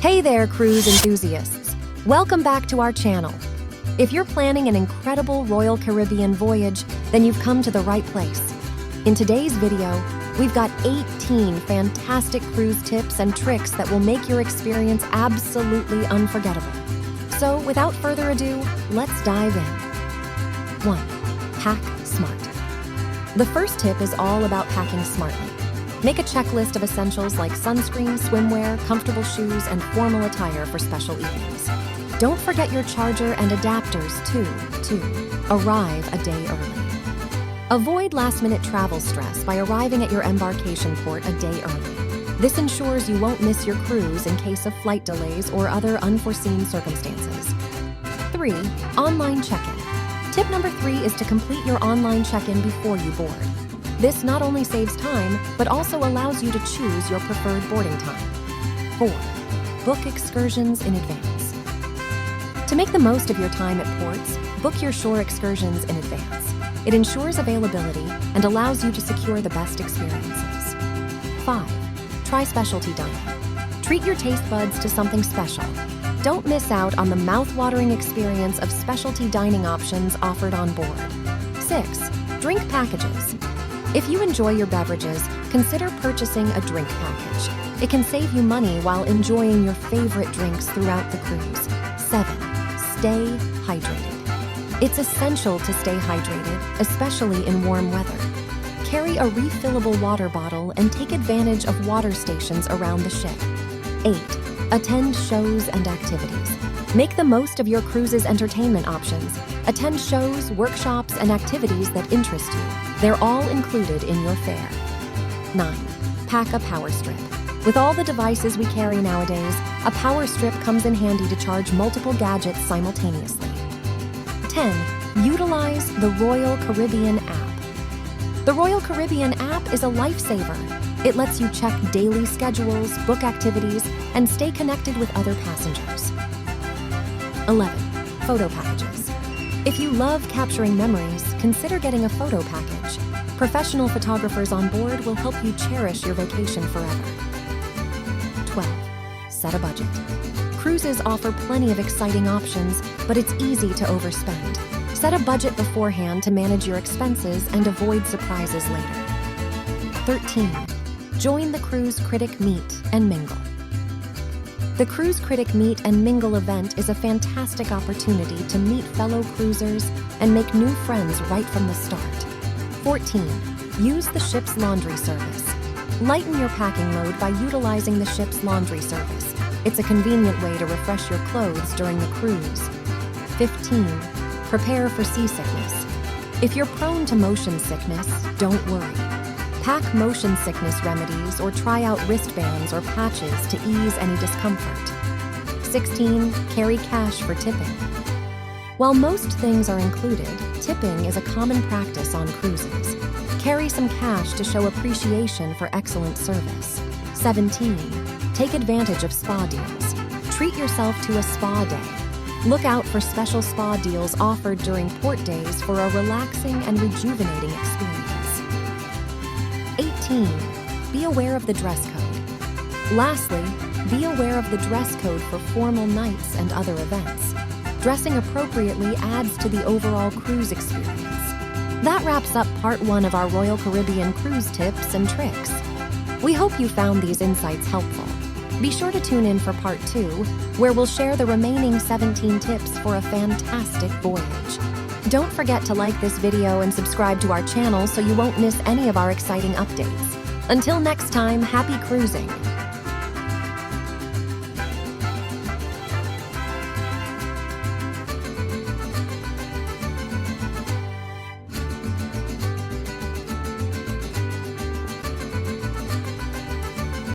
Hey there, cruise enthusiasts! Welcome back to our channel. If you're planning an incredible Royal Caribbean voyage, then you've come to the right place. In today's video, we've got 18 fantastic cruise tips and tricks that will make your experience absolutely unforgettable. So, without further ado, let's dive in. 1. Pack smart. The first tip is all about packing smartly. Make a checklist of essentials like sunscreen, swimwear, comfortable shoes, and formal attire for special evenings. Don't forget your charger and adapters too. Arrive a day early. Avoid last-minute travel stress by arriving at your embarkation port a day early. This ensures you won't miss your cruise in case of flight delays or other unforeseen circumstances. 3. Online check-in. Tip number 3 is to complete your online check-in before you board. This not only saves time, but also allows you to choose your preferred boarding time. 4. Book excursions in advance. To make the most of your time at ports, book your shore excursions in advance. It ensures availability and allows you to secure the best experiences. 5. Try specialty dining. Treat your taste buds to something special. Don't miss out on the mouth-watering experience of specialty dining options offered on board. 6. Drink packages. If you enjoy your beverages, consider purchasing a drink package. It can save you money while enjoying your favorite drinks throughout the cruise. 7. Stay hydrated. It's essential to stay hydrated, especially in warm weather. Carry a refillable water bottle and take advantage of water stations around the ship. 8. Attend shows and activities. Make the most of your cruise's entertainment options. Attend shows, workshops, and activities that interest you. They're all included in your fare. 9. Pack a power strip. With all the devices we carry nowadays, a power strip comes in handy to charge multiple gadgets simultaneously. 10. Utilize the Royal Caribbean app. The Royal Caribbean app is a lifesaver. It lets you check daily schedules, book activities, and stay connected with other passengers. 11. Photo packages. If you love capturing memories, consider getting a photo package. Professional photographers on board will help you cherish your vacation forever. 12. Set a budget. Cruises offer plenty of exciting options, but it's easy to overspend. Set a budget beforehand to manage your expenses and avoid surprises later. 13. Join the Cruise Critic Meet and Mingle. The Cruise Critic Meet and Mingle event is a fantastic opportunity to meet fellow cruisers and make new friends right from the start. 14. Use the ship's laundry service. Lighten your packing load by utilizing the ship's laundry service. It's a convenient way to refresh your clothes during the cruise. 15. Prepare for seasickness. If you're prone to motion sickness, don't worry. Pack motion sickness remedies or try out wristbands or patches to ease any discomfort. 16. Carry cash for tipping. While most things are included, tipping is a common practice on cruises. Carry some cash to show appreciation for excellent service. 17. Take advantage of spa deals. Treat yourself to a spa day. Look out for special spa deals offered during port days for a relaxing and rejuvenating experience. 18. Be aware of the dress code. Lastly, be aware of the dress code for formal nights and other events. Dressing appropriately adds to the overall cruise experience. That wraps up part 1 of our Royal Caribbean cruise tips and tricks. We hope you found these insights helpful. Be sure to tune in for part 2, where we'll share the remaining 17 tips for a fantastic voyage. Don't forget to like this video and subscribe to our channel so you won't miss any of our exciting updates. Until next time, happy cruising!